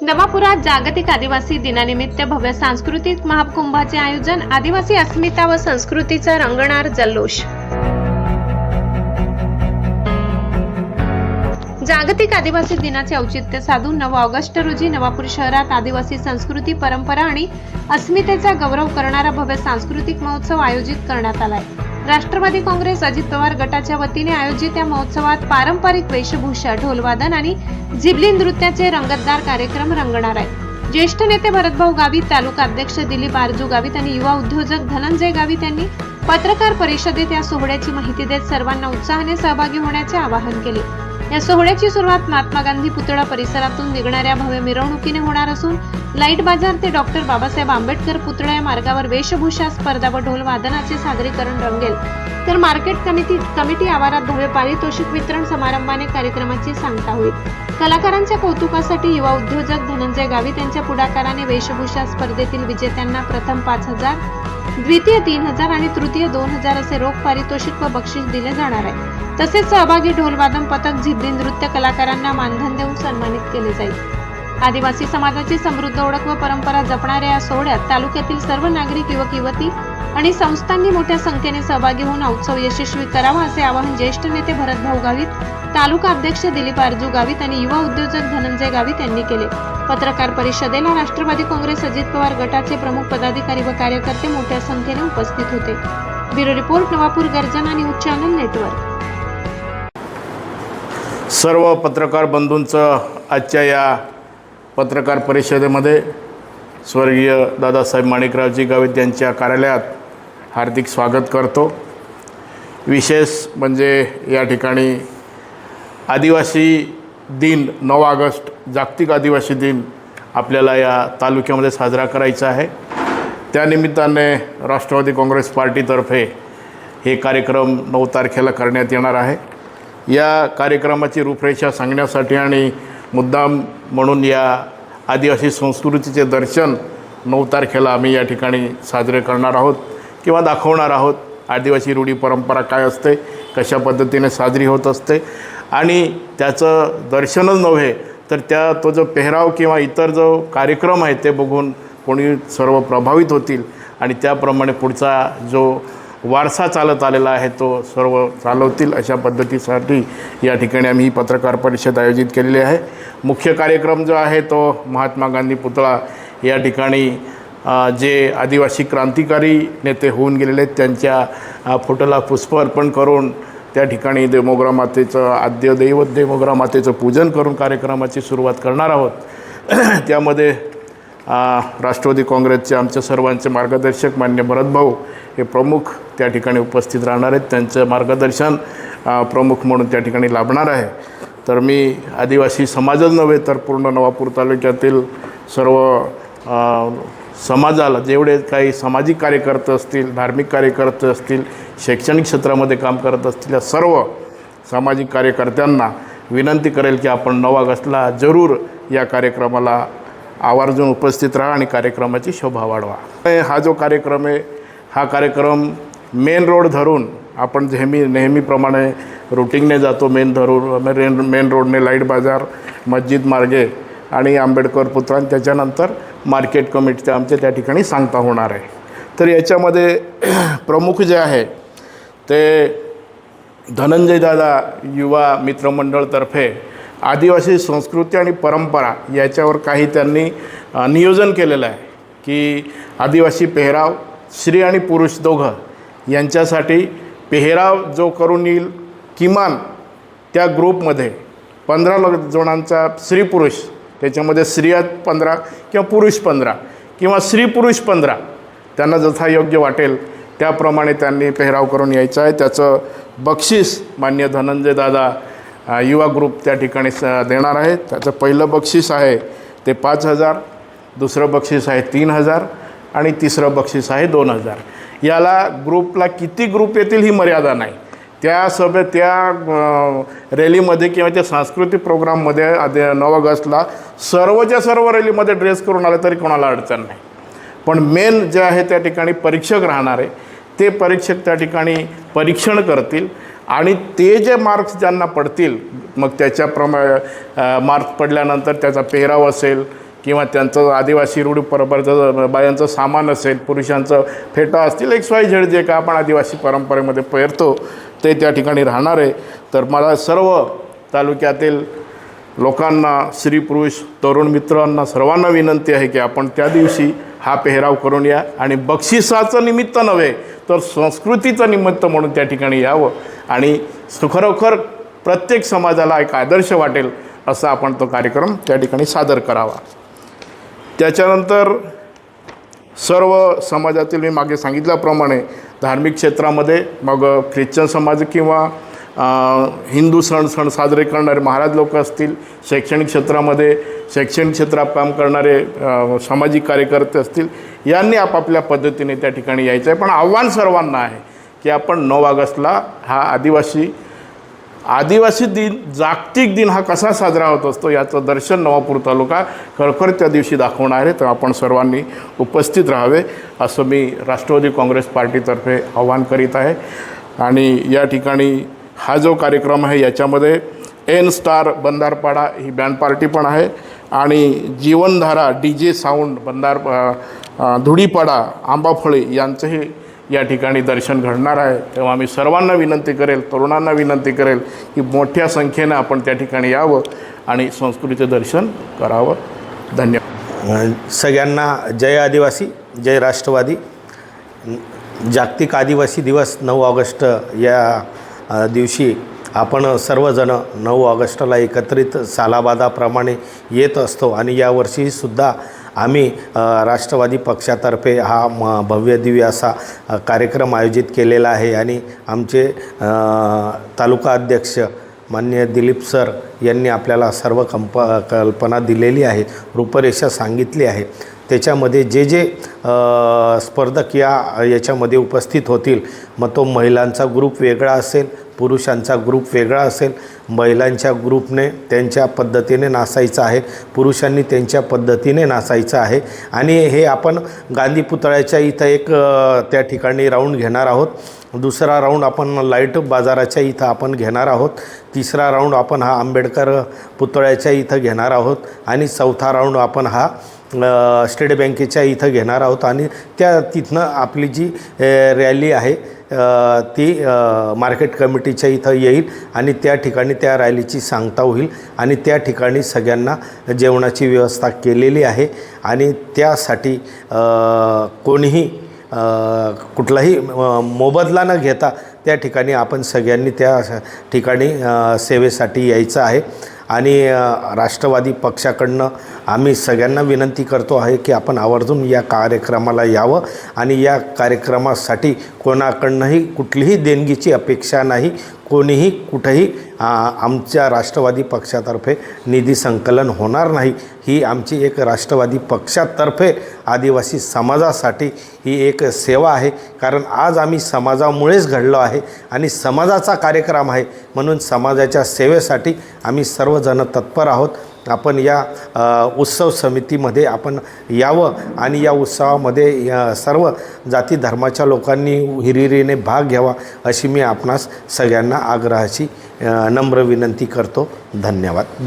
नवापुरात जागतिक आदिवासी दिनानिमित्त भव्य सांस्कृतिक महाकुंभाचे आयोजन। आदिवासी अस्मिता व संस्कृतीचा रंगणार जल्लोष। जागतिक आदिवासी दिनाचे औचित्य साधून 9 ऑगस्ट रोजी नवापूर शहरात आदिवासी संस्कृती, परंपरा आणि अस्मितेचा गौरव करणारा भव्य सांस्कृतिक महोत्सव आयोजित करण्यात आलाय। राष्ट्रवादी काँग्रेस अजित पवार गटाच्या वतीने आयोजित या महोत्सवात पारंपरिक वेशभूषा, ढोलवादन आणि झिबली नृत्याचे रंगतदार कार्यक्रम रंगणार आहेत। ज्येष्ठ नेते भरतभाऊ गावित, तालुका अध्यक्ष दिलीप आरजू गावित आणि युवा उद्योजक धनंजय गावित यांनी पत्रकार परिषदेत या सोहळ्याची माहिती देत सर्वांना उत्साहाने सहभागी होण्याचे आवाहन केले। या सोहळ्याची सुरुवात महात्मा गांधी पुतळा परिसरातून निघणाऱ्या भव्य मिरवणुकीने होणार असून लाईट बाजार ते डॉक्टर बाबासाहेब आंबेडकर पुतळा या मार्गावर वेशभूषा स्पर्धा व ढोल वादनाचे सादरीकरण रंगेल। तर मार्केट कमिटी आवारात भव्य पारितोषिक वितरण समारंभाने कार्यक्रमाची सांगता होईल। कलाकारांच्या कौतुकासाठी युवा उद्योजक धनंजय गावित यांच्या पुढाकाराने वेशभूषा स्पर्धेतील विजेत्यांना प्रथम 5,000, द्वितीय 3,000 आणि तृतीय 2,000 असे रोख पारितोषिक व बक्षीस दिले जाणार आहे। तसेच सहभागी ढोलवादन पथक, झिबली नृत्य कलाकारांना मानधन देऊन सन्मानित केले जाईल। आदिवासी समाजाची समृद्ध ओळख व परंपरा जपणाऱ्या या सोहळ्यात तालुक्यातील सर्व नागरिक, युवक युवती आणि संस्थांनी मोठ्या संख्येने सहभागी होऊन उत्सव यशस्वी करावा असे आवाहन ज्येष्ठ नेते भरतभाऊ गावित, तालुका अध्यक्ष दिलीप आरजू गावित आणि युवा उद्योजक धनंजय गावित यांनी केले। पत्रकार परिषदेला राष्ट्रवादी काँग्रेस अजित पवार गटाचे प्रमुख पदाधिकारी व कार्यकर्ते मोठ्या संख्येने उपस्थित होते। ब्युरो रिपोर्ट, नवापूर गर्जना न्यूज चॅनल नेटवर्क। सर्व पत्रकार बंधूंचं आजच्या या पत्रकार परिषदेमध्ये स्वर्गीय दादासाहेब माणिकरावजी गावित यांच्या कार्यालयात हार्दिक स्वागत करतो। विशेष म्हणजे या ठिकाणी आदिवासी दिन 9 ऑगस्ट जागतिक आदिवासी दिन आपल्याला या तालुक्यामध्ये साजरा करायचा आहे। त्यानिमित्ताने राष्ट्रवादी काँग्रेस पार्टीतर्फे हे कार्यक्रम 9 तारखेला करण्यात येणार आहे। या कार्यक्रमाची रूपरेषा सांगण्यासाठी आणि मुद्दाम म्हणून या आदिवासी संस्कृतीचे दर्शन 9 तारखेला आम्ही या ठिकाणी साजरे करणार आहोत किंवा दाखवणार आहोत। आदिवासी रूढी परंपरा काय असते, कशा पद्धतीने साजरी होत असते आणि त्याचं दर्शनच नव्हे तर तो जो पेहराव किंवा इतर जो कार्यक्रम आहे ते बघून कोणी सर्व प्रभावित होतील आणि त्याप्रमाणे पुढचा जो वारसा चालत आलेला आहे तो सर्व चालवतील अशा पद्धतीसाठी या ठिकाणी आम्ही ही पत्रकार परिषद आयोजित केलेली आहे। मुख्य कार्यक्रम जो आहे तो महात्मा गांधी पुतळा या ठिकाणी जे आदिवासी क्रांतिकारी नेते होऊन गेलेले आहेत त्यांच्या फोटोला पुष्प अर्पण करून त्या ठिकाणी देवमोगरा मातेचं आद्य दैवत देवमोगरा मातेचं पूजन करून कार्यक्रमाची सुरुवात करणार आहोत। त्यामध्ये राष्ट्रवादी काँग्रेसचे आमच्या सर्वांचे मार्गदर्शक मान्य भरतभाऊ हे प्रमुख त्या ठिकाणी उपस्थित राहणार आहेत। त्यांचं मार्गदर्शन प्रमुख म्हणून त्या ठिकाणी लाभणार आहे। तर मी आदिवासी समाजच नव्हे तर पूर्ण नवापूर तालुक्यातील सर्व समाजाला जेवढे काही सामाजिक कार्यकर्ते असतील, धार्मिक कार्यकर्ते असतील, शैक्षणिक क्षेत्रामध्ये काम करत असतील या सर्व सामाजिक कार्यकर्त्यांना विनंती करेल की आपण 9 ऑगस्टला जरूर या कार्यक्रमाला आवर्जून उपस्थित राहा आणि कार्यक्रमाची शोभा वाढवा। हा जो कार्यक्रम आहे हा कार्यक्रम मेन रोड धरून आपण नेहमीप्रमाणे रूटिंगने जातो, मेन रोडने लाईट बाजार, मस्जिद मार्गे आणि आंबेडकर पुतळा आणि त्याच्यानंतर मार्केट कमिटीचे आमचे त्या ठिकाणी सांगता होणार आहे। तर याच्यामध्ये प्रमुख जे आहे ते धनंजय दादा युवा मित्रमंडळतर्फे आदिवासी संस्कृती आणि परंपरा याच्यावर काही त्यांनी नियोजन केलेलं आहे की आदिवासी पेहराव स्त्री आणि पुरुष दोघं यांच्यासाठी पेहराव जो करून येईल किमान त्या ग्रुपमध्ये 15 जणांचा स्त्री पुरुष, त्याच्यामध्ये स्त्रिया 15 किंवा पुरुष 15 किंवा स्त्री पुरुष 15 त्यांना जसा योग्य वाटेल त्याप्रमाणे त्यांनी पेहराव करून यायचं आहे। त्याचं बक्षीस मान्य धनंजय दादा युवा ग्रुप त्या ठिकाणी देणार आहे। त्याचं पहिलं बक्षीस आहे ते 5,000, दुसरं बक्षीस आहे 3,000 आणि तिसरं बक्षीस आहे 2,000। याला ग्रुपला किती ग्रुप येतील ही मर्यादा नाही। त्या रॅलीमध्ये किंवा त्या सांस्कृतिक प्रोग्राममध्ये 9 ऑगस्टला सर्वच्या सर्व रॅलीमध्ये ड्रेस करून आले तरी कोणाला अडचण नाही। पण मेन जे आहे त्या ठिकाणी परीक्षक राहणार आहे ते परीक्षक त्या ठिकाणी परीक्षण करतील आणि ते जे मार्क्स ज्यांना पडतील मग त्याच्याप्रमाणे मार्क्स पडल्यानंतर त्याचा पेहराव असेल किंवा त्यांचं आदिवासी रूढी परंपरेचं बायांचं सामान असेल, पुरुषांचं फेटा असतील, XYZ जे काय आपण आदिवासी परंपरेमध्ये पेरतो ते त्या ठिकाणी राहणार आहे. तर मला सर्व तालुक्यातील लोकांना, स्त्री पुरुष, तरुण मित्रांना सर्वांना विनंती आहे की आपण त्या दिवशी हा पेहराव करून या आणि बक्षिसाचं निमित्त नव्हे तर संस्कृतीचं निमित्त म्हणून त्या ठिकाणी यावं आणि खरोखर प्रत्येक समाजाला एक आदर्श वाटेल असा आपण तो कार्यक्रम त्या ठिकाणी सादर करावा. त्याच्यानंतर सर्व समाजातील मी मागे सांगितल्याप्रमाणे धार्मिक क्षेत्रामध्ये मग ख्रिश्चन समाज किंवा हिंदू सण साजरे करणारे महाराज लोक असतील, शैक्षणिक क्षेत्रामध्ये शैक्षणिक क्षेत्रात काम करणारे सामाजिक कार्यकर्ते असतील, यांनी आपापल्या पद्धतीने त्या ठिकाणी यायचं आहे. पण आव्हान सर्वांना आहे की आपण 9 ऑगस्टला हा आदिवासी दिन, जागतिक दिन हा कसा साजरा होत असतो याचं दर्शन नवापूर तालुका खरोखर त्या दिवशी दाखवणार आहे. तर आपण सर्वांनी उपस्थित राहावे असं मी राष्ट्रवादी काँग्रेस पार्टीतर्फे आवाहन करीत आहे. आणि या ठिकाणी हा जो कार्यक्रम आहे याच्यामध्ये एन स्टार बंधारपाडा ही बँड पार्टी पण आहे आणि जीवनधारा DJ साऊंड धुडीपाडा आंबाफळे यांचंही या ठिकाणी दर्शन घडणार आहे. तेव्हा आम्ही सर्वांना विनंती करेल, तरुणांना विनंती करेल की मोठ्या संख्येनं आपण त्या ठिकाणी यावं आणि संस्कृतीचं दर्शन करावं. धन्यवाद. सगळ्यांना जय आदिवासी, जय राष्ट्रवादी. जागतिक आदिवासी दिवस 9 ऑगस्ट या दिवशी आपण सर्वजण 9 ऑगस्टला एकत्रित सालाबादाप्रमाणे येत असतो आणि यावर्षीसुद्धा आम्ही राष्ट्रवादी पक्षातर्फे हा भव्य दिव्य असा कार्यक्रम आयोजित केलेला आहे आणि आमचे तालुका अध्यक्ष माननीय दिलीप सर यांनी आपल्याला सर्व कल्पना दिलेली आहे, रूपरेषा सांगितली आहे. त्याच्यामध्ये जे जे स्पर्धक याच्यामध्ये उपस्थित होतील, मग तो महिलांचा ग्रुप वेगळा असेल, पुरुषांचा ग्रुप वेगळा असेल. महिलांच्या ग्रुपने त्यांच्या पद्धतीने नाचायचं आहे, पुरुषांनी त्यांच्या पद्धतीने नाचायचं आहे. आणि हे आपण गांधी पुतळ्याच्या इथं एक त्या ठिकाणी राऊंड घेणार आहोत. दुसरा राऊंड आपण लाईट बाजाराच्या इथं आपण घेणार आहोत. तिसरा राऊंड आपण हा आंबेडकर पुतळ्याच्या इथं घेणार आहोत आणि चौथा राऊंड आपण हा स्टेट बँकेच्या इथं घेणार आहोत. आणि तिथनं आपली जी रॅली आहे ती मार्केट कमिटीच्या इथं येईल आणि त्या ठिकाणी त्या रॅलीची सांगता होईल आणि त्या ठिकाणी सगळ्यांना जेवणाची व्यवस्था केलेली आहे. आणि त्यासाठी कोणीही कुठलाही मोबदला न घेता त्या ठिकाणी आपण सगळ्यांनी त्या ठिकाणी सेवेसाठी यायचं आहे. आणि राष्ट्रवादी पक्षाकडनं आम्ही सगळ्यांना विनंती करतो आहे की आपण आवर्जून या कार्यक्रमाला यावं आणि या कार्यक्रमासाठी कोणाकडनंही कुठलीही देणगीची अपेक्षा नाही. कोणीही कुठेही आमच्या राष्ट्रवादी पक्षातर्फे निधी संकलन होणार नाही. ही आमची एक राष्ट्रवादी पक्षातर्फे आदिवासी समाजासाठी ही एक सेवा आहे. कारण आज आम्ही समाजामुळेच घडलो आहे आणि समाजाचा कार्यक्रम आहे, म्हणून समाजाच्या सेवेसाठी आम्ही सर्वजण तत्पर आहोत. आपण या उत्सव समितीमध्ये आपण यावं आणि या उत्सवामध्ये सर्व जाती धर्माच्या लोकांनी हिरिरीने भाग घ्यावा अशी मी आपणास सगळ्यांना आग्रहाची नम्र विनंती करतो. धन्यवाद.